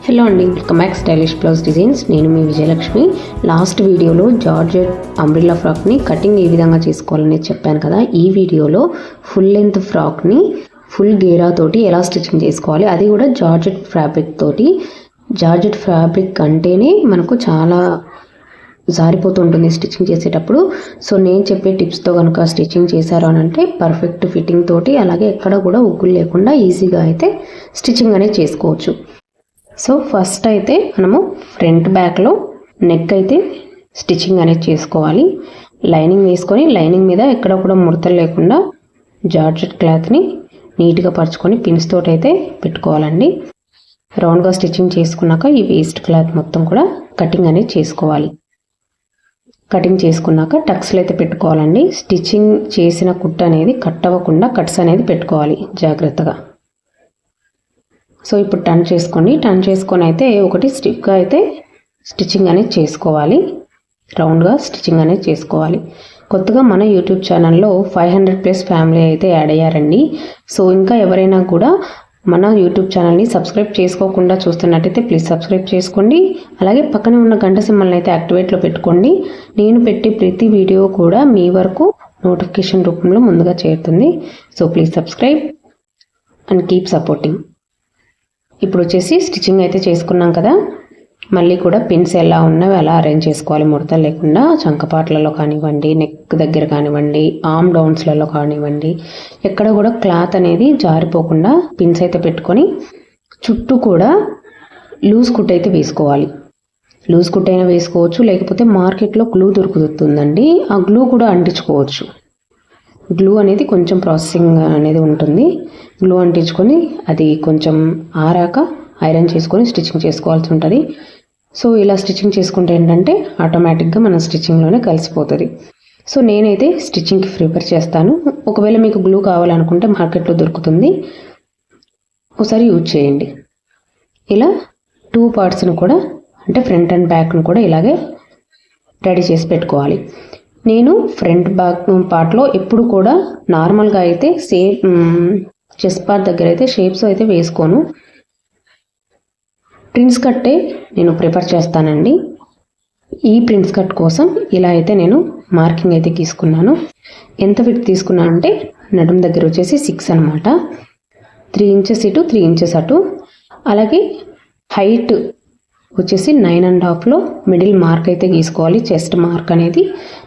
Hello అండి, welcome back stylish blouse designs. నేను మీ Vijayalakshmi. Last వీడియోలో జార్జెట్ అంబ్రెల్లా ఫ్రాక్ని కటింగ్ ఏ విధంగా చేసుకోవాలని చెప్పాను కదా. ఈ వీడియోలో ఫుల్ లెంత్ ఫ్రాక్ని ఫుల్ గేరా తోటి ఎలా స్టిచ్చింగ్ చేసుకోవాలి, అది కూడా జార్జెట్ ఫ్యాబ్రిక్ తోటి. జార్జెట్ ఫ్యాబ్రిక్ అంటేనే మనకు చాలా జారిపోతుంటుంది స్టిచ్చింగ్ చేసేటప్పుడు. సో నేను చెప్పే టిప్స్తో కనుక స్టిచ్చింగ్ చేశారు అని అంటే పర్ఫెక్ట్ ఫిట్టింగ్ తోటి, అలాగే ఎక్కడ కూడా ఉగ్గులు లేకుండా ఈజీగా అయితే స్టిచ్చింగ్ అనేది చేసుకోవచ్చు. సో ఫస్ట్ అయితే మనము ఫ్రంట్ బ్యాక్లో నెక్ అయితే స్టిచ్చింగ్ అనేది చేసుకోవాలి. లైనింగ్ వేసుకొని లైనింగ్ మీద ఎక్కడ కూడా ముడతలు లేకుండా జార్జెట్ క్లాత్ని నీట్గా పరుచుకొని పిన్స్ తోటి అయితే పెట్టుకోవాలండి. రౌండ్గా స్టిచ్చింగ్ చేసుకున్నాక ఈ వేస్ట్ క్లాత్ మొత్తం కూడా కటింగ్ అనేది చేసుకోవాలి. కటింగ్ చేసుకున్నాక టక్స్లు అయితే పెట్టుకోవాలండి. స్టిచ్చింగ్ చేసిన కుట్ట అనేది కట్ అవ్వకుండా కట్స్ అనేది పెట్టుకోవాలి జాగ్రత్తగా. సో ఇప్పుడు టర్న్ చేసుకోండి. టర్న్ చేసుకొని అయితే ఒకటి స్టిప్గా అయితే స్టిచ్చింగ్ అనేది చేసుకోవాలి. రౌండ్గా స్టిచ్చింగ్ అనేది చేసుకోవాలి. కొత్తగా మన యూట్యూబ్ ఛానల్లో 500+ ఫ్యామిలీ అయితే యాడ్ అయ్యారండి. సో ఇంకా ఎవరైనా కూడా మన యూట్యూబ్ ఛానల్ని సబ్స్క్రైబ్ చేసుకోకుండా చూస్తున్నట్టయితే ప్లీజ్ సబ్స్క్రైబ్ చేసుకోండి. అలాగే పక్కనే ఉన్న గంట సింబల్ని అయితే యాక్టివేట్లో పెట్టుకోండి. నేను పెట్టే ప్రతి వీడియో కూడా మీ వరకు నోటిఫికేషన్ రూపంలో ముందుగా చేరుతుంది. So please subscribe and keep supporting. ఇప్పుడు వచ్చేసి స్టిచ్చింగ్ అయితే చేసుకున్నాం కదా. మళ్ళీ కూడా పిన్స్ ఎలా ఉన్నవి అలా అరేంజ్ చేసుకోవాలి, ముడతలు లేకుండా. చంకపాట్లలో కానివ్వండి, నెక్ దగ్గర కానివ్వండి, ఆర్మ్ డౌన్స్లలో కానివ్వండి, ఎక్కడ కూడా క్లాత్ అనేది జారిపోకుండా పిన్స్ అయితే పెట్టుకొని చుట్టూ కూడా లూజ్ కుట్ అయితే వేసుకోవాలి. లూజ్ కుట్ అయినా వేసుకోవచ్చు, లేకపోతే మార్కెట్లో గ్లూ దొరుకుతుందండి, ఆ గ్లూ కూడా అంటించుకోవచ్చు. గ్లూ అనేది కొంచెం ప్రాసెసింగ్ అనేది ఉంటుంది. గ్లూ అంటించుకొని అది కొంచెం ఆరాక ఐరన్ చేసుకొని స్టిచ్చింగ్ చేసుకోవాల్సి ఉంటుంది. సో ఇలా స్టిచ్చింగ్ చేసుకుంటే ఏంటంటే ఆటోమేటిక్గా మన స్టిచ్చింగ్లోనే కలిసిపోతుంది. సో నేనైతే స్టిచ్చింగ్కి ప్రిపేర్ చేస్తాను. ఒకవేళ మీకు గ్లూ కావాలనుకుంటే మార్కెట్లో దొరుకుతుంది, ఒకసారి యూజ్ చేయండి. ఇలా 2 పార్ట్స్ను కూడా అంటే ఫ్రంట్ అండ్ బ్యాక్ను కూడా ఇలాగే రెడీ చేసి పెట్టుకోవాలి. నేను ఫ్రంట్ బ్యాక్ పార్ట్లో ఎప్పుడు కూడా నార్మల్గా అయితే చెస్ట్ పార్ట్ దగ్గర అయితే షేప్స్ అయితే వేసుకోను. ప్రిన్స్ కట్టే నేను ప్రిఫర్ చేస్తానండి. ఈ ప్రిన్స్ కట్ కోసం ఇలా అయితే నేను మార్కింగ్ అయితే తీసుకున్నాను. ఎంత విడ్త్ తీసుకున్నానంటే నడుం దగ్గర వచ్చేసి 6 అనమాట. 3 ఇంచెస్ ఇటు 3 ఇంచెస్ అటు. అలాగే హైట్ వచ్చేసి 9.5లో మిడిల్ మార్క్ అయితే గీసుకోవాలి. చెస్ట్ మార్క్ అనేది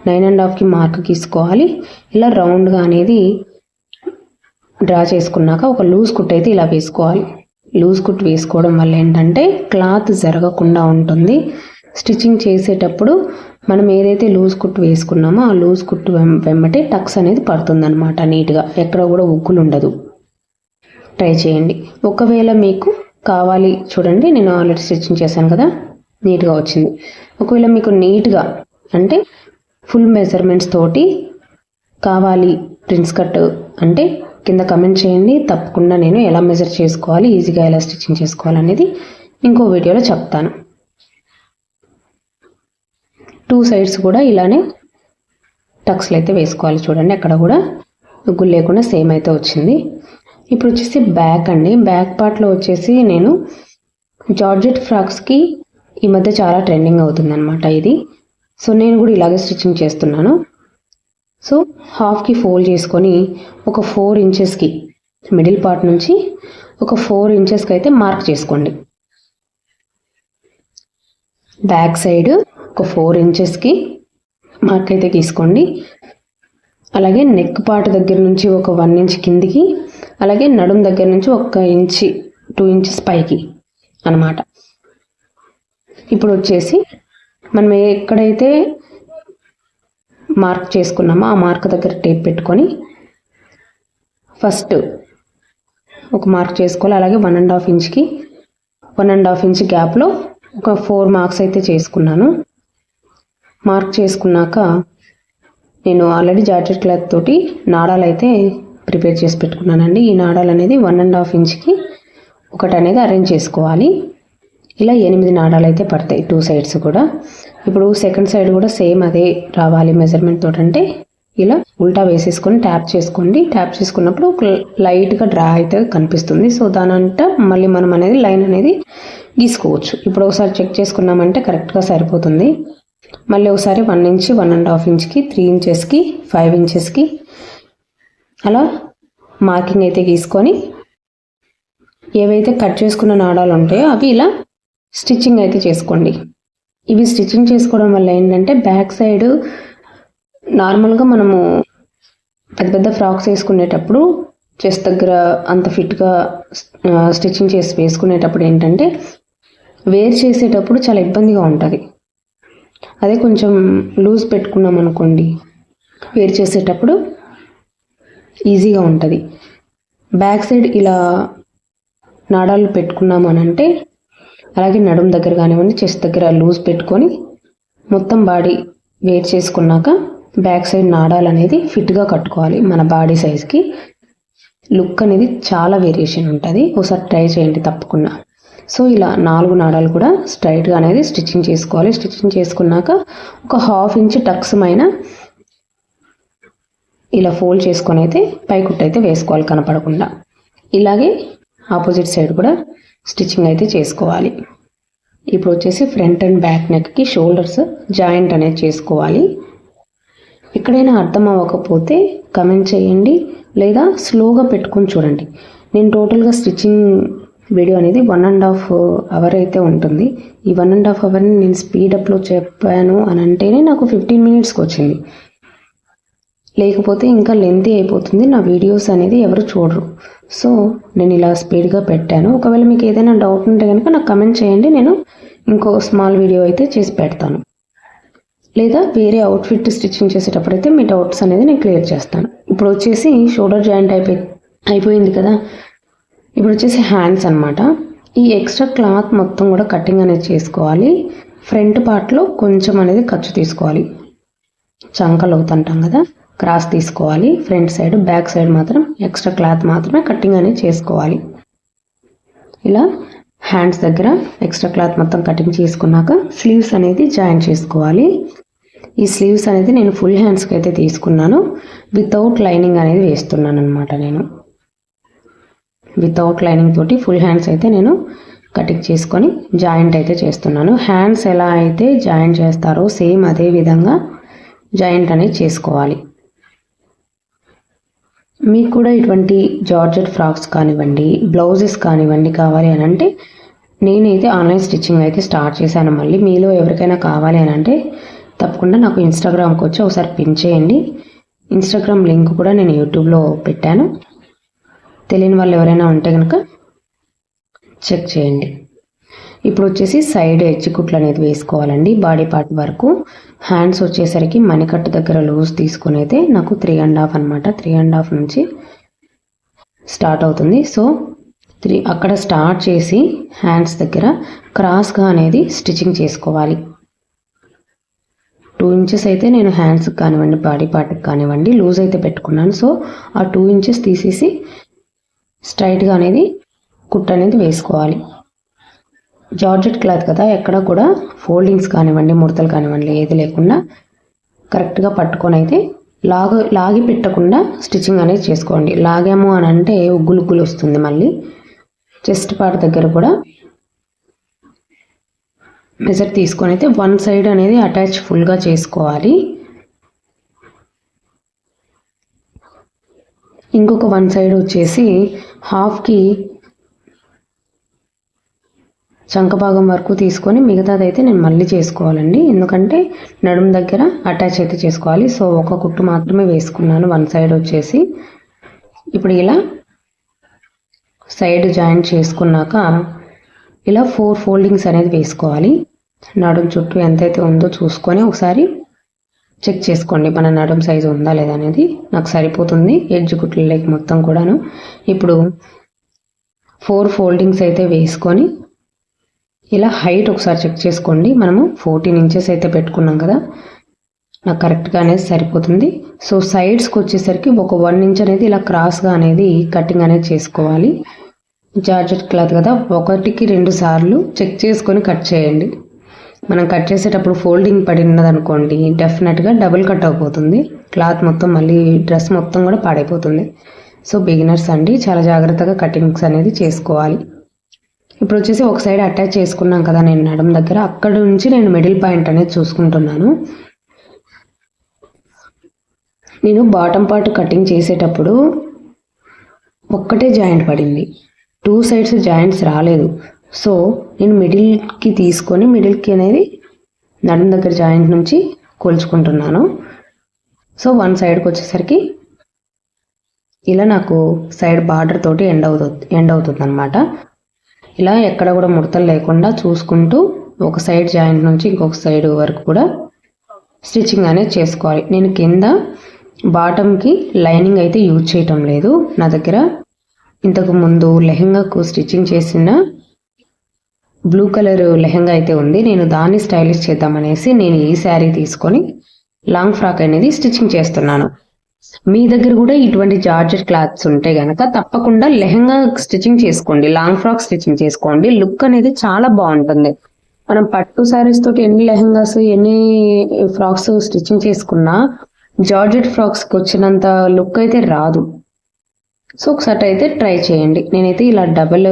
9.5కి మార్క్ గీసుకోవాలి. ఇలా రౌండ్గా అనేది డ్రా చేసుకున్నాక ఒక లూజ్ కుట్ అయితే ఇలా వేసుకోవాలి. లూజ్ కుట్ వేసుకోవడం వల్ల ఏంటంటే క్లాత్ జరగకుండా ఉంటుంది. స్టిచ్చింగ్ చేసేటప్పుడు మనం ఏదైతే లూజ్ కుట్ వేసుకున్నామో ఆ లూజ్ కుట్ వెంబటే టక్స్ అనేది పడుతుందన్నమాట నీట్గా, ఎక్కడ కూడా ఉగ్గులు ఉండదు. ట్రై చేయండి. ఒకవేళ మీకు కావాలి, చూడండి నేను ఆల్రెడీ స్టిచ్చింగ్ చేశాను కదా, నీట్గా వచ్చింది. ఒకవేళ మీకు నీట్గా అంటే ఫుల్ మెజర్మెంట్స్ తోటి కావాలి ప్రిన్స్ కట్ అంటే కింద కమెంట్ చేయండి. తప్పకుండా నేను ఎలా మెజర్ చేసుకోవాలి, ఈజీగా ఎలా స్టిచ్చింగ్ చేసుకోవాలనేది ఇంకో వీడియోలో చెప్తాను. 2 సైడ్స్ కూడా ఇలానే టక్స్లు అయితే వేసుకోవాలి. చూడండి అక్కడ కూడా ఉగ్గులు లేకుండా సేమ్ అయితే వచ్చింది. ఇప్పుడు వచ్చేసి బ్యాక్ అండి. బ్యాక్ పార్ట్లో వచ్చేసి నేను జార్జెట్ ఫ్రాక్స్కి ఈ మధ్య చాలా ట్రెండింగ్ అవుతుంది అనమాట ఇది. సో నేను కూడా ఇలాగే స్టిచ్చింగ్ చేస్తున్నాను. సో హాఫ్కి ఫోల్డ్ చేసుకొని ఒక 4 ఇంచెస్కి మిడిల్ పార్ట్ నుంచి ఒక 4 ఇంచెస్కి అయితే మార్క్ చేసుకోండి. బ్యాక్ సైడ్ ఒక 4 ఇంచెస్కి మార్క్ అయితే తీసుకోండి. అలాగే నెక్ పార్ట్ దగ్గర నుంచి ఒక 1 ఇంచ్ కిందికి, అలాగే నడుం దగ్గర నుంచి 1 ఇంచ్ 2 ఇంచెస్ పైకి అన్నమాట. ఇప్పుడు వచ్చేసి మనం ఎక్కడైతే మార్క్ చేసుకున్నామో ఆ మార్క్ దగ్గర టేప్ పెట్టుకొని ఫస్ట్ ఒక మార్క్ చేసుకోవాలి. అలాగే 1.5 ఇంచ్కి 1.5 ఇంచ్ గ్యాప్లో ఒక 4 మార్క్స్ అయితే చేసుకున్నాను. మార్క్ చేసుకున్నాక నేను ఆల్రెడీ జార్జెట్ క్లాత్ తోటి నాడాలు అయితే ప్రిపేర్ చేసి పెట్టుకున్నానండి. ఈ నాడాలు అనేది 1.5 ఇంచ్కి ఒకటి అనేది అరేంజ్ చేసుకోవాలి. ఇలా 8 నాడాలు అయితే పడతాయి 2 సైడ్స్ కూడా. ఇప్పుడు సెకండ్ సైడ్ కూడా సేమ్ అదే రావాలి మెజర్మెంట్ తోటి. అంటే ఇలా ఉల్టా వేసేసుకొని ట్యాప్ చేసుకోండి. ట్యాప్ చేసుకున్నప్పుడు లైట్గా డ్రా అయితే కనిపిస్తుంది. సో దానంతా మళ్ళీ మనం అనేది లైన్ అనేది గీసుకోవచ్చు. ఇప్పుడు ఒకసారి చెక్ చేసుకున్నామంటే కరెక్ట్గా సరిపోతుంది. మళ్ళీ ఒకసారి 1 ఇంచ్, 1.5 ఇంచ్కి, 3 ఇంచెస్కి, 5 ఇంచెస్కి అలా మార్కింగ్ అయితే గీసుకొని ఏవైతే కట్ చేసుకున్న నాడాలు ఉంటాయో అవి ఇలా స్టిచ్చింగ్ అయితే చేసుకోండి. ఇవి స్టిచ్చింగ్ చేసుకోవడం వల్ల ఏంటంటే బ్యాక్ సైడ్ నార్మల్గా మనము పెద్ద పెద్ద ఫ్రాక్స్ వేసుకునేటప్పుడు చెస్ట్ దగ్గర అంత ఫిట్గా స్టిచ్చింగ్ చేసి వేసుకునేటప్పుడు ఏంటంటే వేర్ చేసేటప్పుడు చాలా ఇబ్బందిగా ఉంటుంది. అదే కొంచెం లూజ్ పెట్టుకున్నాం అనుకోండి, వేర్ చేసేటప్పుడు ఈజీగా ఉంటుంది. బ్యాక్ సైడ్ ఇలా నాడాలు పెట్టుకున్నాము అని అంటే, అలాగే నడుము దగ్గర కానివ్వండి, చెస్ట్ దగ్గర లూజ్ పెట్టుకొని మొత్తం బాడీ వేర్ చేసుకున్నాక బ్యాక్ సైడ్ నాడాలు అనేది ఫిట్గా కట్టుకోవాలి. మన బాడీ సైజ్కి లుక్ అనేది చాలా వేరియేషన్ ఉంటుంది. ఒకసారి ట్రై చేయండి తప్పకుండా. సో ఇలా 4 నాడాలు కూడా స్ట్రైట్గా అనేది స్టిచ్చింగ్ చేసుకోవాలి. స్టిచ్చింగ్ చేసుకున్నాక ఒక 1/2 ఇంచ్ టక్స్ పైన ఇలా ఫోల్డ్ చేసుకొని అయితే పైకుట్టు అయితే వేసుకోవాలి కనపడకుండా. ఇలాగే ఆపోజిట్ సైడ్ కూడా స్టిచ్చింగ్ అయితే చేసుకోవాలి. ఇప్పుడు వచ్చేసి ఫ్రంట్ అండ్ బ్యాక్ నెక్కి షోల్డర్స్ జాయింట్ అనేది చేసుకోవాలి. ఎక్కడైనా అర్థం అవ్వకపోతే కమెంట్ చేయండి, లేదా స్లోగా పెట్టుకొని చూడండి. నేను టోటల్గా స్టిచ్చింగ్ వీడియో అనేది 1.5 అవర్ అయితే ఉంటుంది. ఈ 1.5 అవర్ని నేను స్పీడప్లో చెప్పాను అని అంటేనే నాకు 15 మినిట్స్కి వచ్చింది. లేకపోతే ఇంకా లెంతీ అయిపోతుంది, నా వీడియోస్ అనేది ఎవరు చూడరు. సో నేను ఇలా స్పీడ్గా పెట్టాను. ఒకవేళ మీకు ఏదైనా డౌట్ ఉంటే కనుక నాకు కమెంట్ చేయండి, నేను ఇంకో స్మాల్ వీడియో అయితే చేసి పెడతాను. లేదా వేరే అవుట్ఫిట్ స్టిచ్చింగ్ చేసేటప్పుడు అయితే మీ డౌట్స్ అనేది నేను క్లియర్ చేస్తాను. ఇప్పుడు వచ్చేసి షోల్డర్ జాయింట్ అయిపోయింది కదా. ఇప్పుడు వచ్చేసి హ్యాండ్స్ అనమాట. ఈ ఎక్స్ట్రా క్లాత్ మొత్తం కూడా కటింగ్ అనేది చేసుకోవాలి. ఫ్రంట్ పార్ట్లో కొంచెం అనేది ఖర్చు తీసుకోవాలి. చంకలు అవుతుంటాం కదా, క్రాస్ తీసుకోవాలి ఫ్రంట్ సైడ్. బ్యాక్ సైడ్ మాత్రం ఎక్స్ట్రా క్లాత్ మాత్రమే కటింగ్ అనేది చేసుకోవాలి. ఇలా హ్యాండ్స్ దగ్గర ఎక్స్ట్రా క్లాత్ మొత్తం కటింగ్ చేసుకున్నాక స్లీవ్స్ అనేది జాయిన్ చేసుకోవాలి. ఈ స్లీవ్స్ అనేది నేను ఫుల్ హ్యాండ్స్కి అయితే తీసుకున్నాను. వితౌట్ లైనింగ్ అనేది వేస్తున్నాను అనమాట. నేను వితౌట్ లైనింగ్ తోటి ఫుల్ హ్యాండ్స్ అయితే నేను కటింగ్ చేసుకొని జాయింట్ అయితే చేస్తున్నాను. హ్యాండ్స్ ఎలా అయితే జాయింట్ చేస్తారో సేమ్ అదే విధంగా జాయింట్ అనేది చేసుకోవాలి. మీకు కూడా ఇటువంటి జార్జెట్ ఫ్రాక్స్ కానివ్వండి, బ్లౌజెస్ కానివ్వండి కావాలి అని అంటే నేనైతే ఆన్లైన్ స్టిచ్చింగ్ అయితే స్టార్ట్ చేశాను. మళ్ళీ మీలో ఎవరికైనా కావాలి అని అంటే తప్పకుండా నాకు ఇన్స్టాగ్రామ్కి వచ్చి ఒకసారి పిన్ చేయండి. ఇన్స్టాగ్రామ్ లింక్ కూడా నేను యూట్యూబ్లో పెట్టాను. తెలియని వాళ్ళు ఎవరైనా ఉంటే కనుక చెక్ చేయండి. ఇప్పుడు వచ్చేసి సైడ్ ఎడ్జ్ కుట్లు అనేది వేసుకోవాలండి బాడీ పార్ట్ వరకు. హ్యాండ్స్ వచ్చేసరికి మణికట్టు దగ్గర లూజ్ తీసుకుని అయితే నాకు 3.5 అనమాట. 3.5 నుంచి స్టార్ట్ అవుతుంది. సో అక్కడ స్టార్ట్ చేసి హ్యాండ్స్ దగ్గర క్రాస్గా అనేది స్టిచ్చింగ్ చేసుకోవాలి. 2 ఇంచెస్ అయితే నేను హ్యాండ్స్కి కానివ్వండి, బాడీ పార్ట్కి కానివ్వండి లూజ్ అయితే పెట్టుకున్నాను. సో ఆ 2 ఇంచెస్ తీసేసి స్ట్రైట్గా అనేది కుట్ అనేది వేసుకోవాలి. జార్జెట్ క్లాత్ కదా, ఎక్కడ కూడా ఫోల్డింగ్స్ కానివ్వండి, ముడతలు కానివ్వండి ఏది లేకుండా కరెక్ట్గా పట్టుకొని అయితే లాగి పెట్టకుండా స్టిచ్చింగ్ అనేది చేసుకోండి. లాగాము అని అంటే ఉగ్గులు వస్తుంది. మళ్ళీ చెస్ట్ పార్ట్ దగ్గర కూడా మెజర్ తీసుకొని అయితే 1 సైడ్ అనేది అటాచ్ ఫుల్గా చేసుకోవాలి. ఇంకొక 1 సైడ్ వచ్చేసి హాఫ్కి చంక భాగం వరకు తీసుకొని మిగతాది అయితే నేను మళ్ళీ చేసుకోవాలండి. ఎందుకంటే నడుము దగ్గర అటాచ్ అయితే చేసుకోవాలి. సో ఒక కుట్టు మాత్రమే వేసుకున్నాను 1 సైడ్ వచ్చేసి. ఇప్పుడు ఇలా సైడ్ జాయింట్ చేసుకున్నాక ఇలా 4 ఫోల్డింగ్స్ అనేది వేసుకోవాలి. నడుము చుట్టూ ఎంతైతే ఉందో చూసుకొని ఒకసారి చెక్ చేసుకోండి, మన నడుము సైజు ఉందా లేదా అనేది. నాకు సరిపోతుంది ఎడ్జ్ కుట్లు లెగ్ మొత్తం కూడాను. ఇప్పుడు 4 ఫోల్డింగ్స్ అయితే వేసుకొని ఇలా హైట్ ఒకసారి చెక్ చేసుకోండి. మనము 14 ఇంచెస్ అయితే పెట్టుకున్నాం కదా, నాకు కరెక్ట్గా అనేది సరిపోతుంది. సో సైడ్స్కి వచ్చేసరికి ఒక 1 ఇంచ్ అనేది ఇలా క్రాస్గా అనేది కటింగ్ అనేది చేసుకోవాలి. జార్జెట్ క్లాత్ కదా, 1కి 2 సార్లు చెక్ చేసుకొని కట్ చేయండి. మనం కట్ చేసేటప్పుడు ఫోల్డింగ్ పడినది అనుకోండి, డెఫినెట్గా డబుల్ కట్ అయిపోతుంది. క్లాత్ మొత్తం మళ్ళీ డ్రెస్ మొత్తం కూడా పాడైపోతుంది. సో బిగినర్స్ అండి చాలా జాగ్రత్తగా కటింగ్స్ అనేది చేసుకోవాలి. ఇప్పుడు వచ్చేసి ఒక సైడ్ అటాచ్ చేసుకున్నాం కదా నేను నడుం దగ్గర, అక్కడ నుంచి నేను మిడిల్ పాయింట్ అనేది చూసుకుంటున్నాను. నేను బాటమ్ పార్ట్ కటింగ్ చేసేటప్పుడు ఒక్కటే జాయింట్ పడింది, 2 సైడ్స్ జాయింట్స్ రాలేదు. సో నేను మిడిల్కి తీసుకొని మిడిల్కి అనేది నడుం దగ్గర జాయింట్ నుంచి కొలుచుకుంటున్నాను. సో 1 సైడ్కి వచ్చేసరికి ఇలా నాకు సైడ్ బార్డర్ తోటి ఎండ్ అవుతుంది అనమాట. ఇలా ఎక్కడ కూడా ముడతలు లేకుండా చూసుకుంటూ ఒక సైడ్ జాయింట్ నుంచి ఇంకొక సైడ్ వరకు కూడా స్టిచ్చింగ్ అనేది చేసుకోవాలి. నేను కింద బాటమ్కి లైనింగ్ అయితే యూజ్ చేయటం లేదు. నా దగ్గర ఇంతకు ముందు లెహెంగాకు స్టిచ్చింగ్ చేసిన బ్లూ కలర్ లెహెంగా అయితే ఉంది. నేను దాన్ని స్టైలిష్ చేద్దామనేసి నేను ఈ శారీ తీసుకొని లాంగ్ ఫ్రాక్ అనేది స్టిచ్చింగ్ చేస్తున్నాను. మీ దగ్గర కూడా ఇటువంటి జార్జెట్ క్లాత్స్ ఉంటే గనక తప్పకుండా లెహెంగా స్టిచ్చింగ్ చేసుకోండి, లాంగ్ ఫ్రాక్ స్టిచ్చింగ్ చేసుకోండి. లుక్ అనేది చాలా బాగుంటుంది. మనం పట్టు శారీస్ తోటి ఎన్ని లెహెంగాస్ ఎన్ని ఫ్రాక్స్ స్టిచ్చింగ్ చేసుకున్నా జార్జెట్ ఫ్రాక్స్కి వచ్చినంత లుక్ అయితే రాదు. సో ఒకసారి అయితే ట్రై చేయండి. నేనైతే ఇలా డబుల్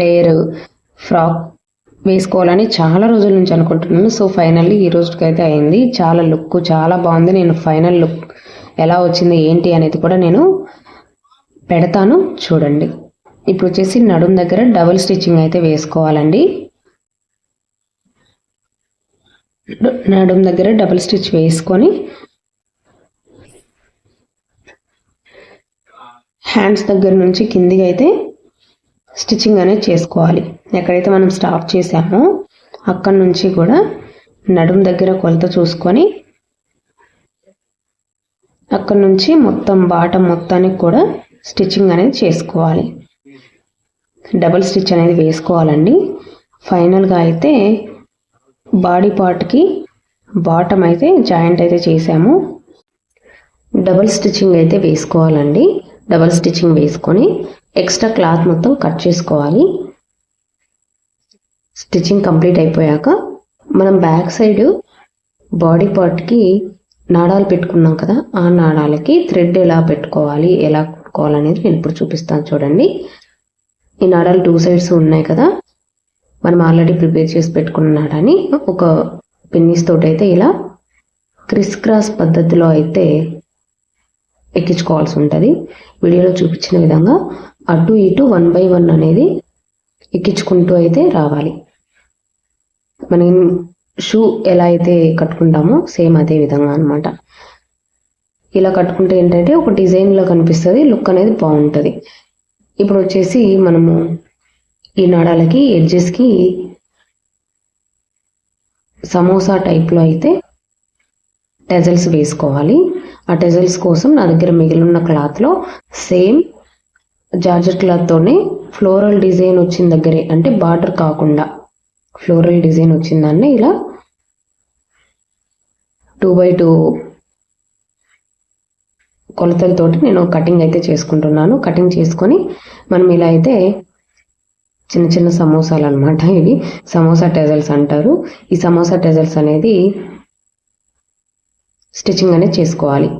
లేయర్ ఫ్రాక్ వేసుకోవాలని చాలా రోజుల నుంచి అనుకుంటున్నాను. సో ఫైనల్లీ ఈ రోజుకి అయితే అయింది. చాలా లుక్ చాలా బాగుంది. నేను ఫైనల్ లుక్ ఎలా వచ్చింది ఏంటి అనేది కూడా నేను పెడతాను, చూడండి. ఇప్పుడు వచ్చేసి నడుం దగ్గర డబుల్ స్టిచ్చింగ్ అయితే వేసుకోవాలండి. నడుం దగ్గర డబుల్ స్టిచ్ వేసుకొని హ్యాండ్స్ దగ్గర నుంచి కిందికి అయితే స్టిచ్చింగ్ అనేది చేసుకోవాలి. ఎక్కడైతే మనం స్టాప్ చేసామో అక్కడ నుంచి కూడా నడుం దగ్గర కొలత చూసుకొని అక్కడ నుంచి మొత్తం బాటమ్ మొత్తానికి కూడా స్టిచ్చింగ్ అనేది చేసుకోవాలి. డబుల్ స్టిచ్ అనేది వేసుకోవాలండి. ఫైనల్గా అయితే బాడీ పార్ట్కి బాటమ్ అయితే జాయింట్ అయితే చేసాము. డబుల్ స్టిచ్చింగ్ అయితే వేసుకోవాలండి. డబుల్ స్టిచ్చింగ్ వేసుకొని ఎక్స్ట్రా క్లాత్ మొత్తం కట్ చేసుకోవాలి. స్టిచ్చింగ్ కంప్లీట్ అయిపోయాక మనం బ్యాక్ సైడ్ బాడీ పార్ట్కి నాడాలు పెట్టుకున్నాం కదా, ఆ నాడాలకి థ్రెడ్ ఎలా పెట్టుకోవాలి ఎలా కుట్టుకోవాలనేది నేను ఇప్పుడు చూపిస్తాను, చూడండి. ఈ నాడాలు 2 సైడ్స్ ఉన్నాయి కదా, మనం ఆల్రెడీ ప్రిపేర్ చేసి పెట్టుకున్న నాడాన్ని ఒక పిన్నిస్ తోటి అయితే ఇలా క్రిస్ క్రాస్ పద్ధతిలో అయితే ఎక్కించుకోవాల్సి ఉంటుంది. వీడియోలో చూపించిన విధంగా అటు ఇటు 1 by 1 అనేది ఎక్కించుకుంటూ అయితే రావాలి. మనం షూ ఎలా అయితే కట్టుకుంటామో సేమ్ అదే విధంగా అనమాట. ఇలా కట్టుకుంటే ఏంటంటే ఒక డిజైన్లో కనిపిస్తుంది, లుక్ అనేది బాగుంటుంది. ఇప్పుడు వచ్చేసి మనము ఈ నాడాలకి ఎడ్జెస్కి సమోసా టైప్లో అయితే టెజల్స్ వేసుకోవాలి. ఆ టెజల్స్ కోసం నా దగ్గర మిగిలిన క్లాత్లో సేమ్ జార్జెట్ క్లాత్తోనే ఫ్లోరల్ డిజైన్ వచ్చిన దగ్గరే, అంటే బార్డర్ కాకుండా ఫ్లోరల్ డిజైన్ వచ్చిందాన్ని ఇలా 2 by 2 కొలతలతోటి నేను కటింగ్ అయితే చేసుకుంటున్నాను. కటింగ్ చేసుకొని మనం ఇలా అయితే చిన్న చిన్న సమోసాలు అనమాట, ఇవి సమోసా టెజల్స్ అంటారు. ఈ సమోసా టెజల్స్ అనేది స్టిచ్చింగ్ అనేది చేసుకోవాలి.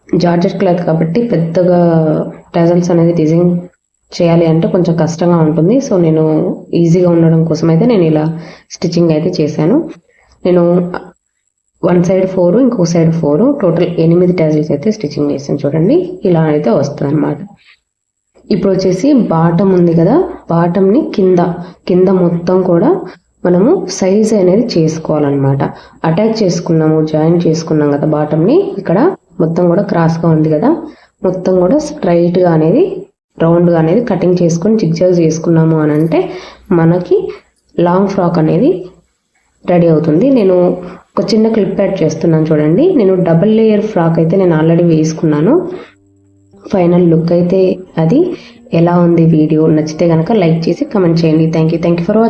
జార్జెట్ క్లాత్ కాబట్టి పెద్దగా టెజల్స్ అనేది డిజైన్ చేయాలి అంటే కొంచెం కష్టంగా ఉంటుంది. సో నేను ఈజీగా ఉండడం కోసం అయితే నేను ఇలా స్టిచ్చింగ్ అయితే చేశాను. నేను 1 సైడ్ 4 ఇంకొక సైడ్ 4 టోటల్ 8 టెజల్స్ అయితే స్టిచ్చింగ్ చేశాను. చూడండి ఇలా అయితే వస్తుంది అనమాట. ఇప్పుడు వచ్చేసి బాటమ్ ఉంది కదా, బాటమ్ని కింద మొత్తం కూడా మనము సైజ్ అనేది చేసుకోవాలన్నమాట. అటాచ్ చేసుకున్నాము, జాయిన్ చేసుకున్నాం కదా బాటమ్ని, ఇక్కడ మొత్తం కూడా క్రాస్గా ఉంది కదా, మొత్తం కూడా స్ట్రైట్గా అనేది రౌండ్గా అనేది కటింగ్ చేసుకొని జిగ్జాగ్ చేసుకున్నాము అని అంటే మనకి లాంగ్ ఫ్రాక్ అనేది రెడీ అవుతుంది. నేను ఒక చిన్న క్లిప్ యాడ్ చేస్తున్నాను చూడండి. నేను డబుల్ లేయర్ ఫ్రాక్ అయితే నేను ఆల్రెడీ వేసుకున్నాను. ఫైనల్ లుక్ అయితే అది ఎలా ఉంది. వీడియో నచ్చితే కనుక లైక్ చేసి కమెంట్ చేయండి. Thank you for watching.